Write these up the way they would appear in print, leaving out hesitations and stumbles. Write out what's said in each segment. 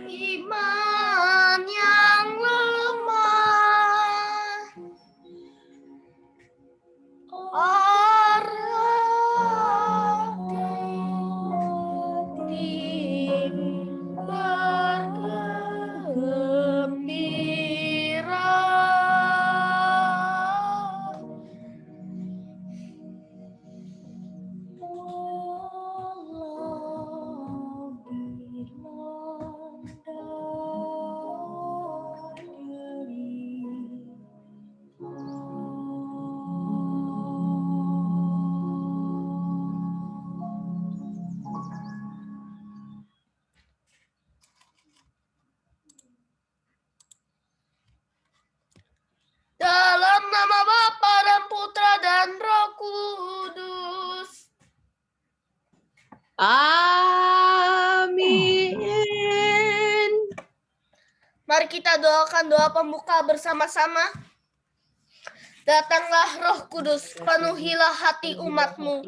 Iman yang lemah, hati bergembira. Dalam nama Bapa dan Putra dan Roh Kudus. Amin. Mari kita doakan doa pembuka bersama-sama. Datanglah Roh Kudus, penuhilah hati umatmu,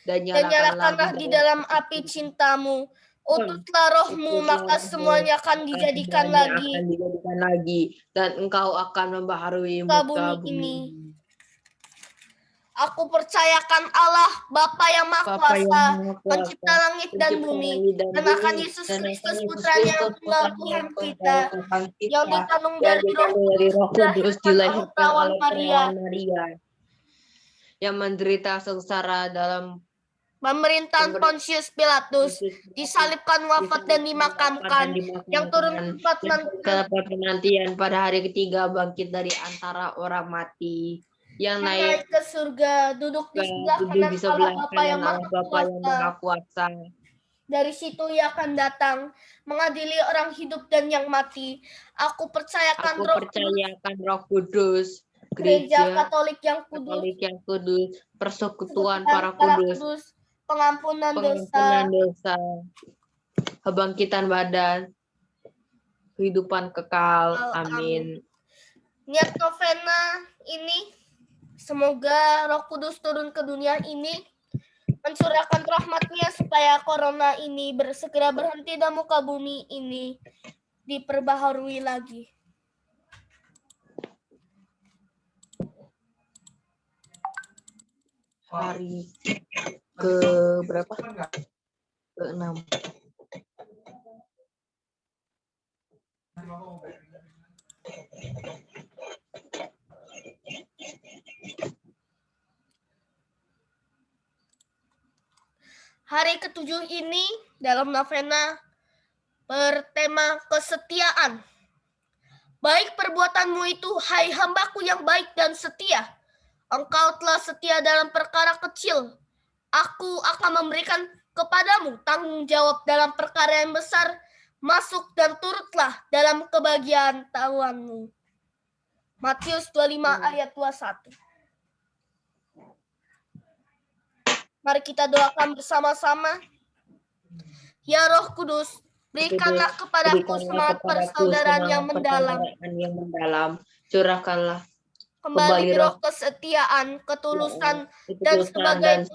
dan nyalakanlah di dalam api cintamu. Utuslah rohmu, maka semuanya akan dijadikan lagi, dan engkau akan membaharui muka muka bumi ini. bumi. Aku percayakan Allah, Bapa yang Maha Kuasa, pencipta langit dan bumi, dan akan Yesus Kristus Putranya yang tunggal Tuhan kita, yang dikandung dari Roh Kudus, dilahirkan oleh Maria, yang menderita sengsara dalam pemerintahan Pontius Pilatus, disalibkan, wafat dan dimakamkan, yang turun ke penantian pada hari ketiga bangkit dari antara orang mati, yang naik ke surga, duduk di sebelah kanan Bapa yang Maha Kuasa. Dari situ ia akan datang mengadili orang hidup dan yang mati. Aku percayakan Roh Kudus, Gereja Katolik yang kudus, persekutuan para kudus, pengampunan dosa, kebangkitan badan, kehidupan kekal. Amin. Niat novena ini, semoga Roh Kudus turun ke dunia ini, mencurahkan rahmat-Nya supaya corona ini segera berhenti dan muka bumi ini diperbaharui lagi. Hari ke berapa? Ke-6. Hari ke-7 ini dalam novena bertema kesetiaan. Baik perbuatanmu itu, hai hambaku yang baik dan setia. Engkau telah setia dalam perkara kecil. Aku akan memberikan kepadamu tanggung jawab dalam perkara yang besar. Masuk dan turutlah dalam kebahagiaan Tuhanmu. Matius 25 ayat 21. Mari kita doakan bersama-sama. Ya Roh Kudus, berikanlah kepadaku semangat persaudaraan yang mendalam. Curahkanlah kembali roh kesetiaan, ketulusan, dan sebagai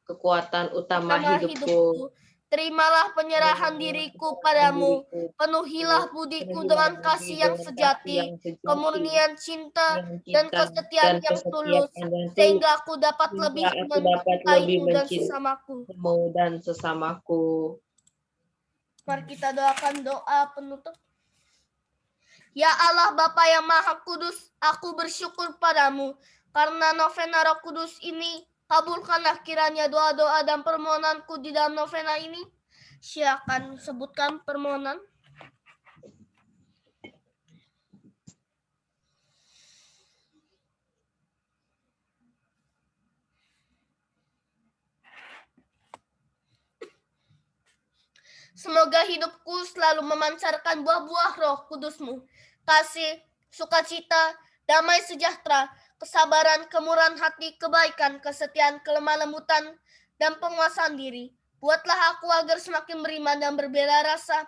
kekuatan utama hidupku. Terimalah penyerahan diriku padamu, penuhilah budiku dengan kasih yang sejati, kemurnian cinta, dan kesetiaan yang tulus, sehingga aku dapat lebih mencintaimu dan sesamaku. Mari kita doakan doa penutup. Ya Allah Bapa yang Maha Kudus, aku bersyukur padamu karena novena Roh Kudus ini. Kabulkanlah kiranya doa-doa dan permohonanku di dalam novena ini. Silakan sebutkan permohonan. Semoga hidupku selalu memancarkan buah-buah Roh Kudus-Mu, kasih, sukacita, damai sejahtera, kesabaran, kemurahan hati, kebaikan, kesetiaan, kelemah lembutan, dan penguasaan diri. Buatlah aku agar semakin beriman dan berbela rasa.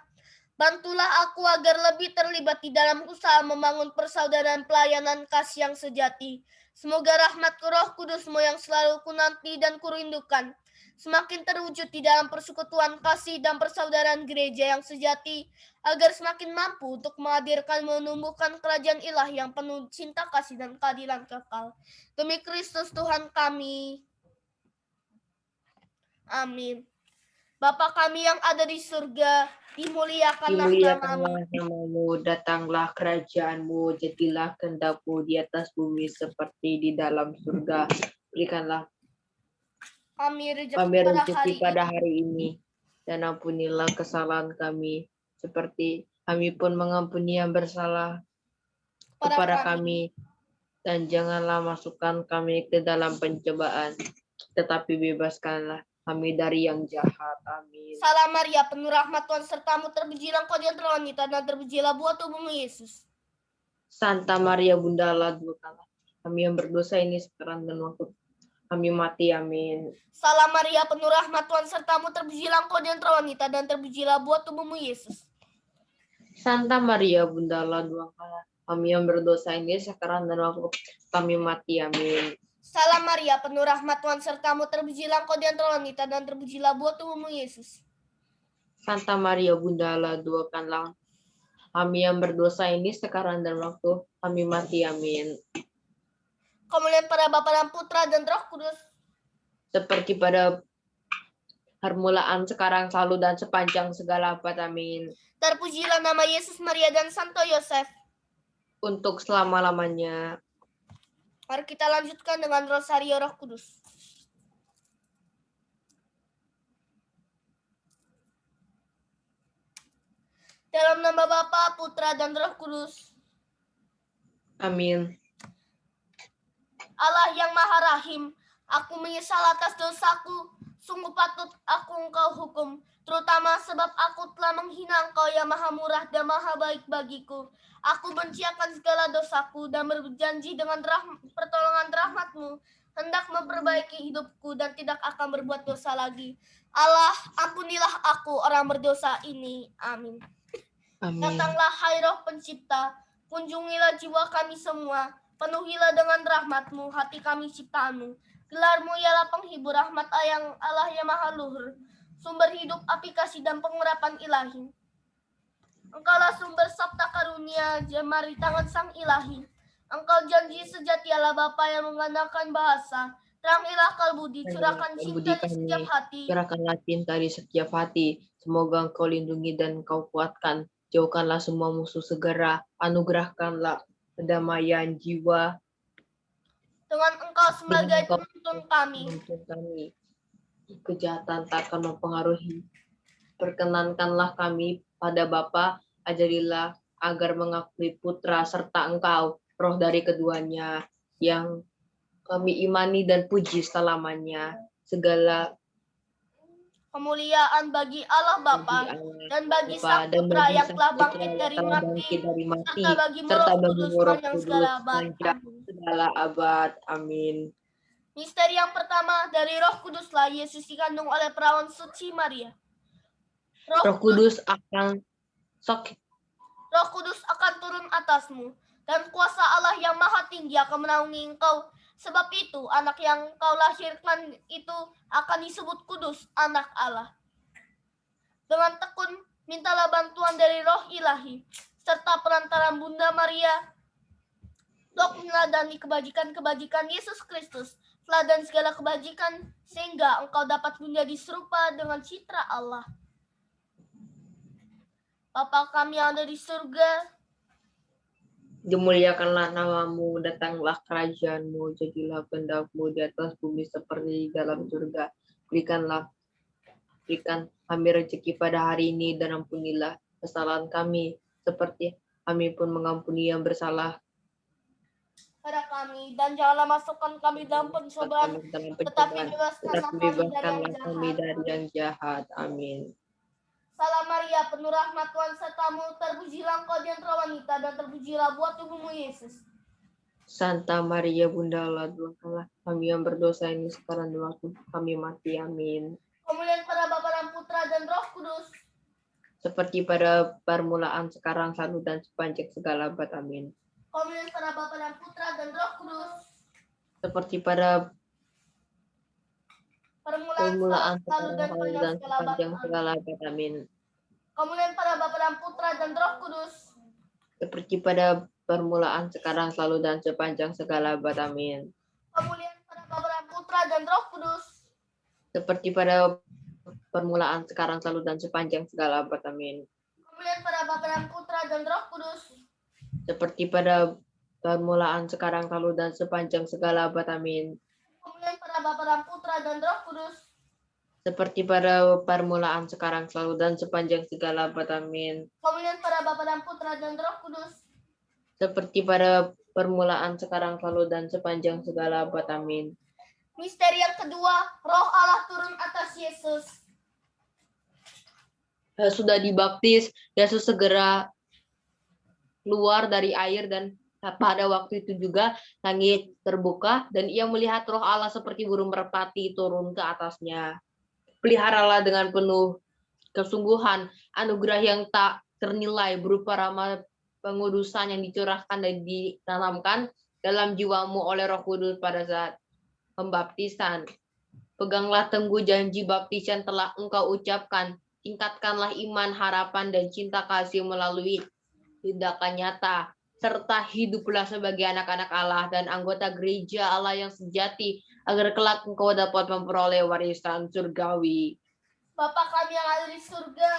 Bantulah aku agar lebih terlibat di dalam usaha membangun persaudaraan pelayanan kasih yang sejati. Semoga rahmat Roh Kudus-Mu yang selalu kunanti dan kurindukan semakin terwujud di dalam persekutuan kasih dan persaudaraan gereja yang sejati, agar semakin mampu untuk menghadirkan menumbuhkan kerajaan ilahi yang penuh cinta kasih dan keadilan kekal. Demi Kristus Tuhan kami. Amin. Bapa kami yang ada di surga, dimuliakanlah namamu. Dimuliakanlah namamu, datanglah kerajaanmu, jadilah kehendak-Mu di atas bumi seperti di dalam surga. Berikanlah kami kami rezeki rezeki pada hari ini, dan ampunilah kesalahan kami, seperti kami pun mengampuni yang bersalah kepada kami. Dan janganlah masukkan kami ke dalam pencobaan, tetapi bebaskanlah kami dari yang jahat. Amin. Salam Maria, penuh rahmat Tuhan sertamu, terpujilah Engkau di antara wanita, dan terpujilah buah tubuhmu Yesus. Santa Maria Bunda Allah, doakanlah kami yang berdosa ini sekarang dan waktu kami mati. Amin. Salam Maria, penuh rahmat Tuhan sertamu, terpujilah Engkau di antara wanita, dan terpujilah buah tubuhmu Yesus. Santa Maria Bunda Allah, doakanlah kami yang berdosa ini sekarang dan waktu kami mati. Amin. Salam Maria, penuh rahmat Tuhan sertamu, terpujilah Engkau di antara wanita, dan terpujilah buah tubuhmu Yesus. Santa Maria Bunda Allah, doakanlah kami yang berdosa ini sekarang dan waktu kami mati. Amin. Kemuliaan pada Bapa dan Putra dan Roh Kudus, seperti pada permulaan, sekarang, selalu, dan sepanjang segala abad. Amin. terpujilah nama Yesus, Maria, dan Santo Yosef, untuk selama-lamanya. Mari kita lanjutkan dengan Rosario Roh Kudus. Dalam nama Bapa, Putra, dan Roh Kudus. Amin. Allah yang Maha Rahim, aku menyesal atas dosaku. Sungguh patut aku Engkau hukum, terutama sebab aku telah menghina Engkau yang Maha Murah dan Maha Baik bagiku. Aku benci akan segala dosaku dan berjanji dengan pertolongan rahmat-Mu hendak memperbaiki hidupku dan tidak akan berbuat dosa lagi. Allah, ampunilah aku orang berdosa ini. Amin. Amin. Datanglah hai Roh Pencipta, kunjungilah jiwa kami semua, penuhilah dengan rahmat-Mu hati kami ciptaan-Mu. Gelar-Mu ialah penghibur rahmat Allah yang Maha Luhur, sumber hidup, api kasih, dan pengurapan ilahi. Engkaulah sumber sabda karunia, jemari tangan sang ilahi. Engkau janji sejati Allah Bapa yang mengandalkan bahasa. Terangilah kalbu, curahkan cinta di setiap hati. Curahkanlah cinta di setiap hati. Semoga Engkau lindungi dan Engkau kuatkan. Jauhkanlah semua musuh segera. Anugerahkanlah kedamaian jiwa. Dengan Engkau sebagai penuntun kami. Kejahatan tak akan mempengaruhi. Perkenankanlah kami pada Bapa, ajarilah agar mengakui Putra serta Engkau, Roh dari keduanya, yang kami imani dan puji selamanya. Segala kemuliaan bagi Allah Bapa dan bagi Sang Putra yang telah bangkit dari mati, serta bagi Roh Kudus segala abad. Amin. Misteri yang pertama, dari Roh Kuduslah Yesus dikandung oleh perawan suci Maria. Roh Kudus akan turun atasmu, dan kuasa Allah yang Maha Tinggi akan menaungi engkau. Sebab itu, anak yang kau lahirkan itu akan disebut kudus, anak Allah. Dengan tekun, mintalah bantuan dari Roh Ilahi, serta perantaran Bunda Maria, untuk meneladani kebajikan-kebajikan Yesus Kristus, teladan segala kebajikan, sehingga engkau dapat menjadi serupa dengan citra Allah. Bapa kami yang ada di surga, dimuliakanlah namamu, datanglah kerajaanmu, jadilah kehendak-Mu di atas bumi seperti di dalam surga. Berikan kami rezeki pada hari ini, dan ampunilah kesalahan kami, seperti kami pun mengampuni yang bersalah pada kami, dan janganlah masukkan kami dalam pencobaan, tetapi bebaskanlah kami dari yang jahat. Amin. Salam Maria, penuh rahmat Tuhan sertamu, terpujilah engkau di antara wanita, dan terpujilah buah tubuhmu Yesus. Santa Maria Bunda Allah, doakanlah kami yang berdosa ini sekarang dan waktu kami mati. Amin. Kemuliaan pada Bapa dan Putra dan Roh Kudus. Seperti pada permulaan, sekarang, selalu, dan sepanjang segala abad. Amin. Kemuliaan pada Bapa dan Putra dan Roh Kudus. Seperti pada Permulaan, sekarang, dan selalu, dan sepanjang segala abad. Amin. Kemuliaan pada Bapa dan Putra dan Roh Kudus. Seperti pada permulaan, sekarang, selalu, dan sepanjang segala abad. Amin. Kemuliaan pada Bapa dan Putra dan Roh Kudus. Seperti pada permulaan, sekarang, selalu, dan sepanjang segala abad. Amin. Kemuliaan pada Bapa dan Putra dan Roh Kudus. Seperti pada permulaan, sekarang, selalu, dan sepanjang segala abad. Amin. Kemuliaan pada Bapa dan Putra dan Roh Kudus. Seperti pada permulaan, sekarang, selalu, dan sepanjang segala abad. Amin. Kemuliaan pada Bapa dan Putra dan Roh Kudus. Seperti pada permulaan, sekarang, selalu, dan sepanjang segala abad. Amin. Misteri yang kedua, Roh Allah turun atas Yesus. Sudah dibaptis, Yesus segera keluar dari air, dan pada waktu itu juga langit terbuka dan ia melihat Roh Allah seperti burung merpati turun ke atasnya. Peliharalah dengan penuh kesungguhan anugerah yang tak ternilai berupa rahmat pengudusan yang dicurahkan dan ditanamkan dalam jiwamu oleh Roh Kudus pada saat pembaptisan. Peganglah teguh janji baptis yang telah engkau ucapkan. Tingkatkanlah iman, harapan, dan cinta kasih melalui tindakan nyata. Serta hiduplah sebagai anak-anak Allah dan anggota gereja Allah yang sejati, agar kelak engkau dapat memperoleh warisan surgawi. Bapa kami yang ada di surga,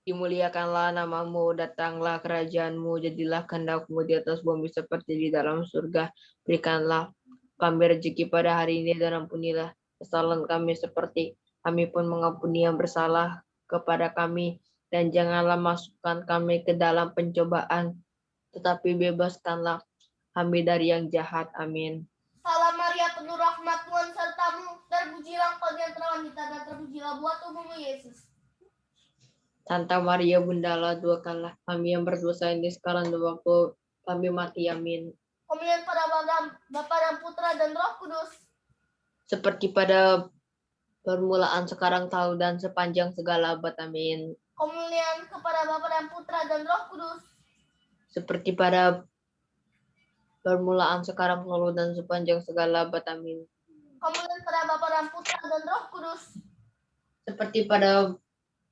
Dimuliakanlah namamu, datanglah kerajaanmu, jadilah kehendakmu di atas bumi seperti di dalam surga. Berikanlah kami rezeki pada hari ini dan ampunilah kesalahan kami seperti kami pun mengampuni yang bersalah kepada kami. Dan janganlah masukkan kami ke dalam pencobaan, tetapi bebaskanlah kami dari yang jahat. Amin. Salam Maria, penuh rahmat Tuhan sertamu, terpujilah engkau di antara wanita, dan terpujilah buah tubuhmu Yesus. Santa Maria Bunda Allah, doakanlah kami yang berdosa ini sekarang dan waktu kami mati. Amin. Kemuliaan pada Bapa dan Putra dan Roh Kudus. Seperti pada permulaan, sekarang, selalu, dan sepanjang segala abad. Amin. Kemuliaan kepada Bapa dan Putra dan Roh Kudus. Seperti pada permulaan, sekarang, selalu, dan sepanjang segala abad. Amin. Kemuliaan pada Bapa dan Putra dan Roh Kudus. Seperti pada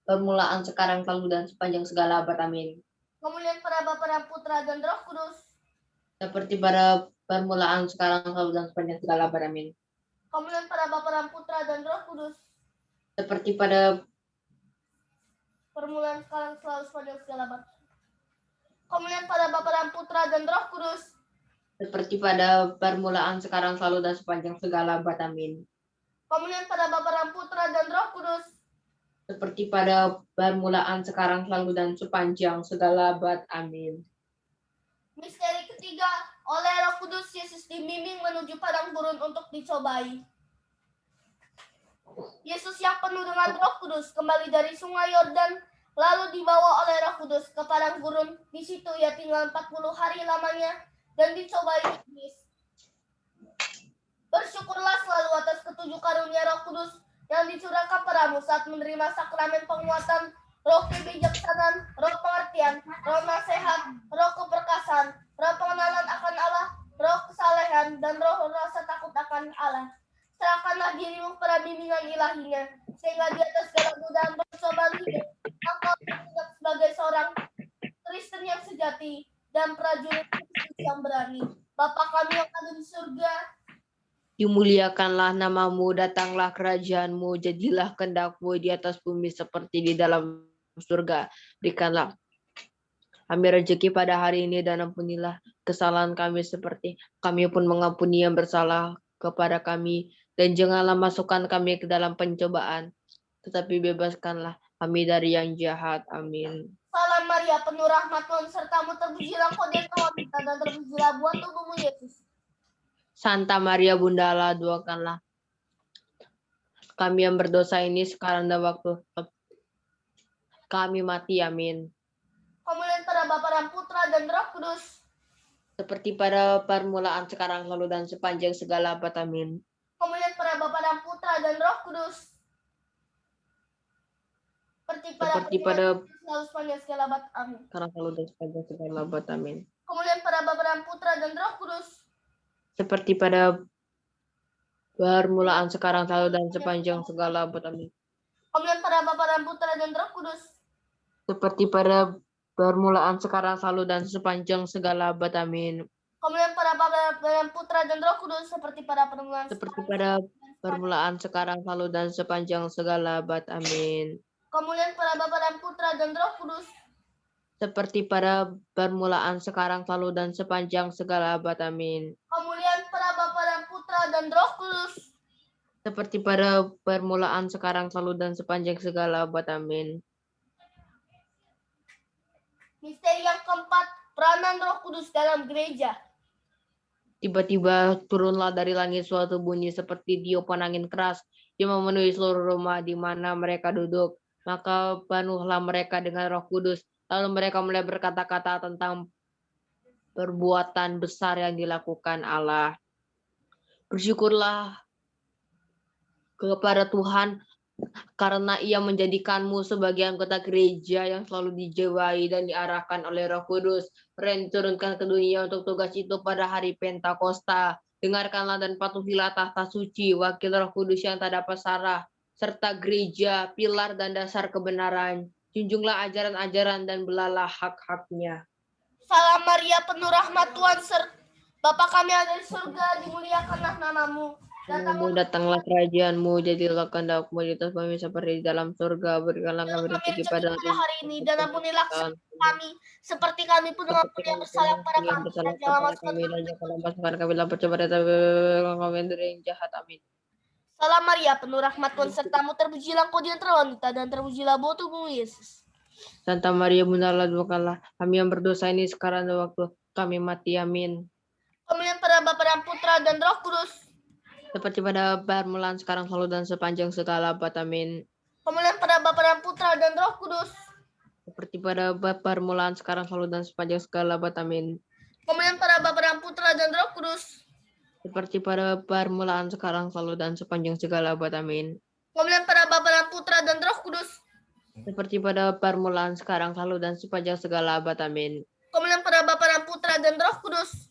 permulaan, sekarang, selalu, dan sepanjang segala abad. Amin. Kemuliaan pada Bapa dan Putra dan Roh Kudus. Seperti pada permulaan, sekarang, selalu, dan sepanjang segala abad. Amin. Kemuliaan pada Bapa dan Putra dan Roh Kudus. Seperti pada permulaan, sekarang, selalu, sepanjang segala abad. Kemuliaan pada Bapa dan Putra dan Roh Kudus. Seperti pada permulaan, sekarang, selalu, dan sepanjang segala abad. Amin. Kemuliaan pada Bapa dan Putra dan Roh Kudus. Seperti pada permulaan, sekarang, selalu, dan sepanjang segala abad. Amin. Misteri ketiga, oleh Roh Kudus Yesus dibimbing menuju padang gurun untuk dicobai. Yesus yang penuh dengan Roh Kudus kembali dari sungai Yordan, lalu dibawa oleh Roh Kudus ke padang gurun. Di situ ia tinggal 40 hari lamanya dan dicobai iblis. Bersyukurlah selalu atas ketujuh karunia Roh Kudus yang dicurahkan padamu saat menerima sakramen penguatan, roh kebijaksanaan, roh pengertian, roh nasihat, roh keperkasaan, roh pengenalan akan Allah, roh kesalehan, dan roh rasa takut akan Allah. Serahkanlah dirimu pada bimbingan ilahinya, sehingga di atas segala godaan percobaan hidup, engkau bertindak sebagai seorang Kristen yang sejati dan prajurit Kristus yang berani. Bapa kami yang ada di surga, dimuliakanlah namamu, datanglah kerajaanmu, jadilah kehendakmu di atas bumi seperti di dalam surga. Berikanlah kami rezeki pada hari ini dan ampunilah kesalahan kami seperti kami pun mengampuni yang bersalah kepada kami. Dan janganlah masukkan kami ke dalam pencobaan, tetapi bebaskanlah kami dari yang jahat. Amin. Salam Maria, penuh rahmat Tuhan sertamu, terpujilah engkau di antara wanita, dan terpujilah buah tubuhmu Yesus. Santa Maria Bunda Allah, doakanlah kami yang berdosa ini sekarang dan waktu kami mati. Amin. Kemuliaan pada Bapa dan Putra dan Roh Kudus. Seperti pada permulaan, sekarang, selalu, dan sepanjang segala abad. Amin. Kemuliaan pada Bapa dan Putra dan Roh Kudus. Seperti pada selalu sepanjang segala abad. Amin. sekarang, selalu, dan sepanjang segala abad. Amin. Kemuliaan pada Bapa dan Putra dan Roh Kudus. Seperti pada permulaan, sekarang, selalu, dan sepanjang segala abad. Amin. Kemuliaan pada Bapa dan Putra dan Roh Kudus. Seperti pada permulaan, sekarang, selalu, dan sepanjang segala abad. Amin. Kemuliaan pada Bapa dan Putra dan Roh Kudus, seperti pada permulaan. Seperti pada permulaan, sekarang, selalu, dan sepanjang segala abad. Amin. Kemuliaan pada Bapa dan Putra dan Roh Kudus. Seperti pada permulaan, sekarang, selalu, dan sepanjang segala abad. Amin. Kemuliaan pada Bapa dan Putra dan Roh Kudus. Seperti pada permulaan, sekarang, selalu, dan sepanjang segala abad. Amin. Misteri yang keempat, peranan Roh Kudus dalam gereja. Tiba-tiba turunlah dari langit suatu bunyi seperti tiupan angin keras yang memenuhi seluruh rumah di mana mereka duduk. Maka penuhlah mereka dengan Roh Kudus. Lalu mereka mulai berkata-kata tentang perbuatan besar yang dilakukan Allah. Bersyukurlah kepada Tuhan karena Ia menjadikanmu sebagai anggota gereja yang selalu dijiwai dan diarahkan oleh Roh Kudus. Yang diturunkan ke dunia untuk tugas itu pada hari Pentakosta. Dengarkanlah dan patuhilah tahta suci, wakil Roh Kudus yang tak dapat salah, serta gereja, pilar dan dasar kebenaran. Junjunglah ajaran-ajaran dan belalah hak-haknya. Salam Maria, penuh rahmat Tuhan, Bapa kami yang ada di surga, dimuliakanlah namamu. Datanglah kerajaanmu, jadilah kehendakmu di atas bumi seperti di dalam surga. Berikanlah kami rezeki pada hari ini, dan ampunilah kami, seperti kami pun mengampuni yang bersalah pada kami. Dan jangan masukkan kami dalam pencobaan, tapi kami dari yang jahat. Amin. Salam Maria, penuh rahmat Tuhan sertamu, terpujilah engkau di antara wanita, dan terpujilah buah tubuhmu Yesus. Santa Maria, Bunda Allah, doakanlah kami yang berdosa ini sekarang dan waktu kami mati. Amin. Kemuliaan pada Bapa dan Putra dan Roh Kudus. Seperti pada permulaan, sekarang, selalu, dan sepanjang segala abad. Amin. Kemuliaan pada Bapa dan Putra dan Roh Kudus. Seperti pada permulaan, sekarang, selalu, dan sepanjang segala abad. Amin. Kemuliaan pada Bapa dan Putra dan Roh Kudus. Seperti pada permulaan, sekarang, selalu, dan sepanjang segala abad. Amin. Kemuliaan pada Bapa dan Putra dan Roh Kudus. Seperti pada permulaan, sekarang, selalu, dan sepanjang segala abad. Amin. Kemuliaan pada Bapa dan Putra dan Roh Kudus.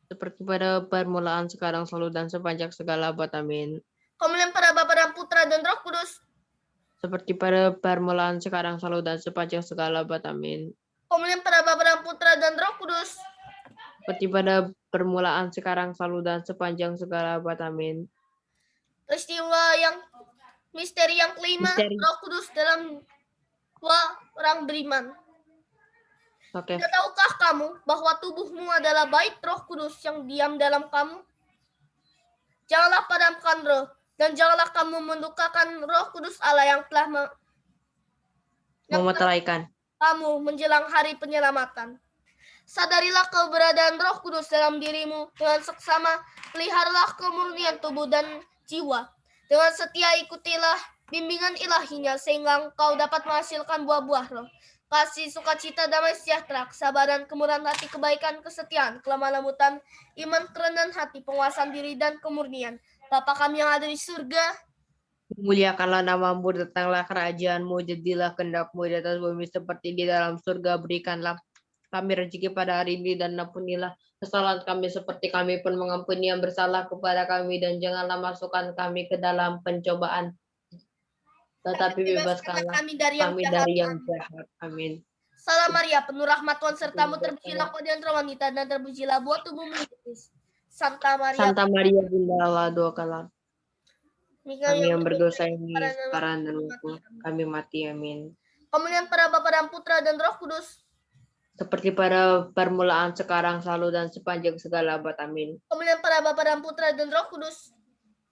Seperti pada permulaan, sekarang, selalu, dan sepanjang segala abad. Amin. Kemuliaan pada Bapa dan Putra dan Roh Kudus. Seperti pada permulaan, sekarang, selalu, dan sepanjang segala abad. Amin. Kemuliaan pada Bapa dan Putra dan Roh Kudus. Seperti pada permulaan, sekarang, selalu, dan sepanjang segala abad. Amin. Peristiwa yang misteri yang kelima, Roh Kudus dalam dua orang beriman. Oke. Tahukah kamu bahwa tubuhmu adalah bait Roh Kudus yang diam dalam kamu? Janganlah padamkan roh, dan janganlah kamu mendukakan Roh Kudus Allah yang telah memeteraikan kamu menjelang hari penyelamatan. Sadarilah keberadaan Roh Kudus dalam dirimu dengan seksama, peliharalah kemurnian tubuh dan jiwa. Dengan setia ikutilah bimbingan ilahinya sehingga engkau dapat menghasilkan buah-buah roh. Kasih, sukacita, damai sejahtera, kesabaran, kemurahan hati, kebaikan, kesetiaan, kelemah lembutan, iman, kerendahan hati, penguasaan diri, dan kemurnian. Bapa kami yang ada di surga, muliakanlah namamu, datanglah kerajaanmu, jadilah kehendakmu di atas bumi seperti di dalam surga. Berikanlah kami rezeki pada hari ini, dan ampunilah kesalahan kami seperti kami pun mengampuni yang bersalah kepada kami, dan janganlah masukkan kami ke dalam pencobaan, tetapi bebaskanlah kami dari yang jahat. Amin. Salam Maria, penuh rahmat Tuhan sertamu, terpujilah engkau di antara wanita, dan terpujilah buah tubuhmu Yesus. Santa Maria, Bunda Allah, doakanlah kami yang berdosa ini sekarang dan waktu kami mati. Amin. Kemuliaan pada Bapa dan Putra dan Roh Kudus. Seperti pada permulaan, sekarang, selalu, dan sepanjang segala abad. Amin. Kemuliaan pada Bapa dan Putra dan Roh Kudus.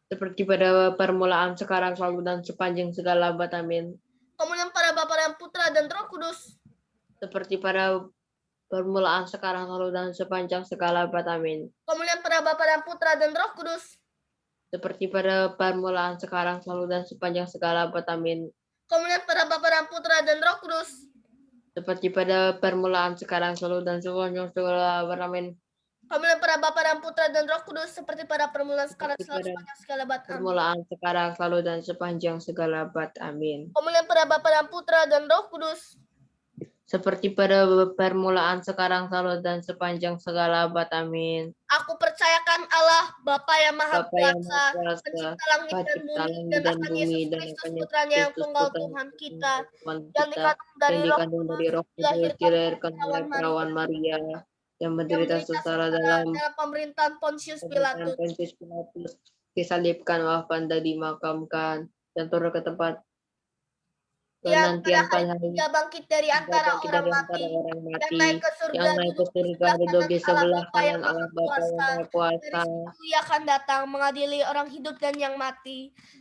Seperti pada permulaan, sekarang, selalu, dan sepanjang segala abad. Amin. Kemuliaan pada Bapa dan Putra dan Roh Kudus. Seperti pada permulaan, sekarang, selalu, dan sepanjang segala abad. Amin. Kemuliaan pada Bapa dan Putra dan Roh Kudus. Seperti pada permulaan, sekarang, selalu, dan sepanjang segala abad. Amin. Kemuliaan pada Bapa dan dan Putra dan Roh Kudus. seperti pada permulaan, sekarang, selalu, dan sepanjang segala abad. Amin. Kemuliaan pada Bapa dan Putra dan Roh Kudus, seperti pada permulaan, sekarang, Seperti selalu, pada sepanjang segala abad. Amin. permulaan, sekarang, selalu, dan sepanjang segala abad. Amin. Kemuliaan pada Bapa dan Putra dan Roh Kudus. Seperti pada permulaan, sekarang, selalu, dan sepanjang segala abad. Amin. Aku percayakan Allah, Bapa yang Maha Bapa yang Maha Kuasa, Kuasa, pencipta langit dan pencipta bumi, langit dan dan akan bumi, Yesus dan Kristus akan Yesus putranya yang Kristus, tunggal Putra Tuhan kita, Tuhan yang kita, dikandung yang dari Roh dikandung dari Kudus, Roh Kudus, dilahirkan oleh dilahirkan oleh perawan perawan Maria, Maria, yang yang menderita menderita sengsara sengsara dalam dalam pemerintahan Pontius pemerintahan Pilatus, Pontius Pilatus, disalibkan, wafat, dan dimakamkan, dan turun ke tempat yang pada penantian hari pada hari ketiga bangkit dari antara bangkit orang dari antara mati, orang yang mati, naik ke surga, yang naik ke duduk di surga, sebelah duduk kanan di Allah sebelah Bapa yang kanan Maha Allah Bapa yang Kuasa. Maha Dari Kuasa. situ ia akan datang mengadili orang hidup dan yang mati.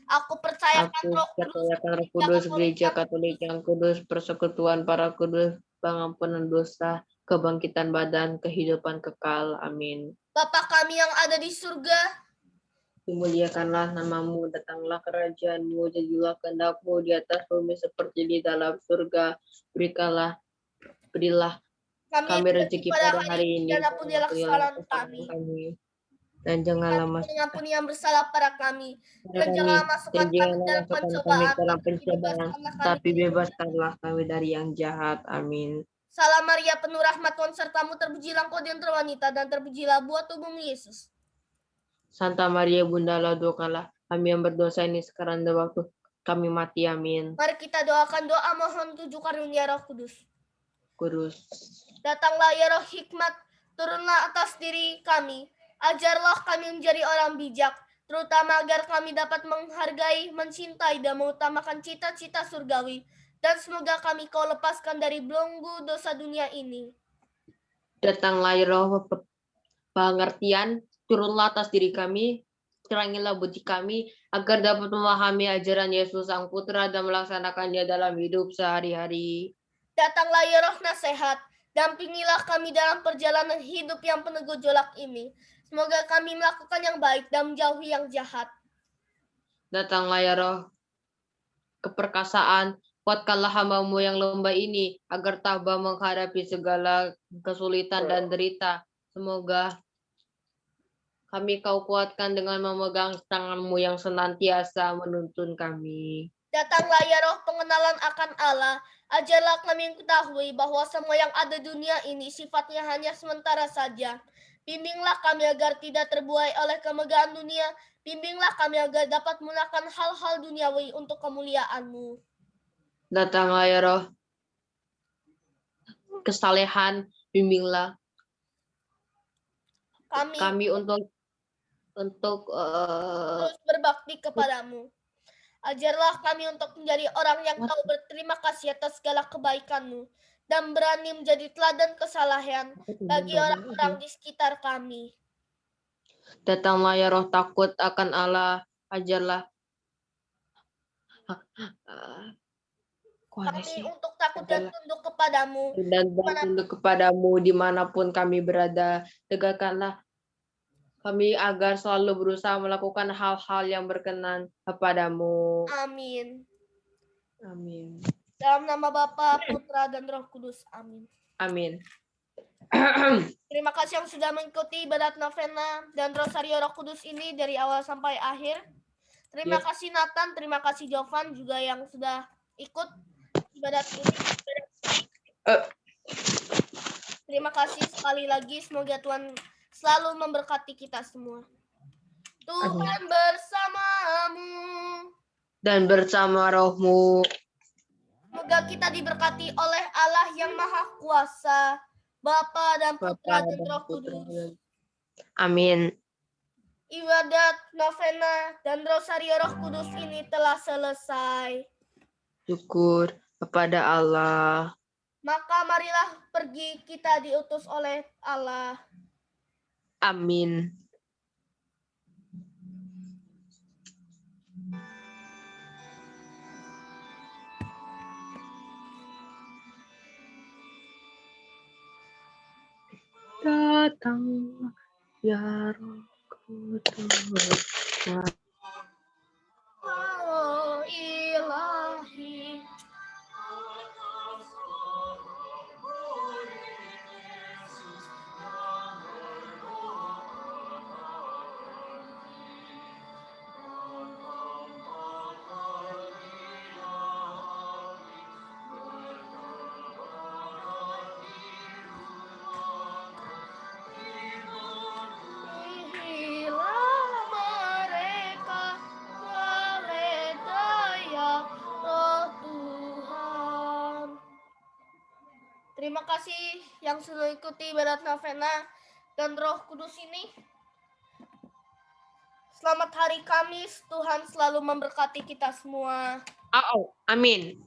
Aku percayakan Aku Roh Kudus, percayakan Roh gereja Kudus, Katolik Gereja yang Katolik kudus. yang kudus, persekutuan para kudus, pengampunan dosa, kebangkitan badan, kehidupan kekal. Amin. Bapa kami yang ada di surga, Dimuliakanlah namamu, datanglah kerajaanmu, jadilah kehendakmu di atas bumi seperti di dalam surga. Berilah kami rezeki pada hari ini, dan ampunilah kesalahan kami. dan janganlah Kami masuk mengampuni yang bersalah pada kami, dan kami, janganlah dan masukkan kami janganlah dalam masukkan kami pencobaan, ke dalam tetapi pencobaan, bebaskanlah kami tapi dari bebaskanlah kami dari yang jahat. Amin. Salam Maria, penuh rahmat Tuhan sertamu, terpujilah engkau di antara wanita, dan terpujilah buah tubuhmu Yesus. Santa Maria, Bunda Allah, doakanlah kami yang berdosa ini sekarang dan waktu kami mati. Amin. Mari kita doakan doa mohon tujuh karunia Roh Kudus. Kudus. Datanglah ya Roh hikmat, turunlah atas diri kami. Ajarlah kami menjadi orang bijak, terutama agar kami dapat menghargai, mencintai, dan mengutamakan cita-cita surgawi. Dan semoga kami kau lepaskan dari belenggu dosa dunia ini. Datanglah ya Roh pengertian, turunlah atas diri kami, terangilah budi kami, agar dapat memahami ajaran Yesus Sang Putra dan melaksanakannya dalam hidup sehari-hari. Datanglah ya Roh nasihat, dampingilah kami dalam perjalanan hidup yang penuh gejolak ini. Semoga kami melakukan yang baik dan menjauhi yang jahat. Datanglah ya Roh keperkasaan, kuatkanlah hamba-Mu yang lemah ini, agar tabah menghadapi segala kesulitan dan derita. Semoga kami kau kuatkan dengan memegang tangan-Mu yang senantiasa menuntun kami. Datanglah ya Roh pengenalan akan Allah, ajarlah kami mengetahui bahwa semua yang ada di dunia ini sifatnya hanya sementara saja. Bimbinglah kami agar tidak terbuai oleh kemegahan dunia. Bimbinglah kami agar dapat menggunakan hal-hal duniawi untuk kemuliaan-Mu. Datanglah ya Roh kesalehan, bimbinglah kami untuk terus berbakti kepadamu. Ajarlah kami untuk menjadi orang yang tahu berterima kasih atas segala kebaikan-Mu dan berani menjadi teladan kesalahan bagi orang-orang di sekitar kami. Datanglah ya Roh takut akan Allah, ajarlah kami untuk takut dan tunduk kepadamu. Dan tunduk kepadamu dimanapun kami berada. Tegakkanlah kami agar selalu berusaha melakukan hal-hal yang berkenan kepadamu. Amin. Amin. Dalam nama Bapa, Putra, dan Roh Kudus. Amin. Amin. Terima kasih yang sudah mengikuti ibadat novena dan Rosario Roh Kudus ini dari awal sampai akhir. Terima kasih Nathan, terima kasih Jovan juga yang sudah ikut ibadat ini. Terima kasih sekali lagi, semoga Tuhan selalu memberkati kita semua. Tuhan bersamamu dan bersama rohmu. Semoga kita diberkati oleh Allah yang Maha Kuasa, Bapa dan Putra dan Roh Kudus. Amin. Ibadat novena dan Rosario Roh Kudus ini telah selesai. Syukur kepada Allah. Maka marilah pergi, kita diutus oleh Allah. Amin. Datang ya Roh Kudus. Oh ilahi, Terima kasih yang sudah ikuti ibadat novena dan Roh Kudus ini. Selamat hari Kamis, Tuhan selalu memberkati kita semua. Amin.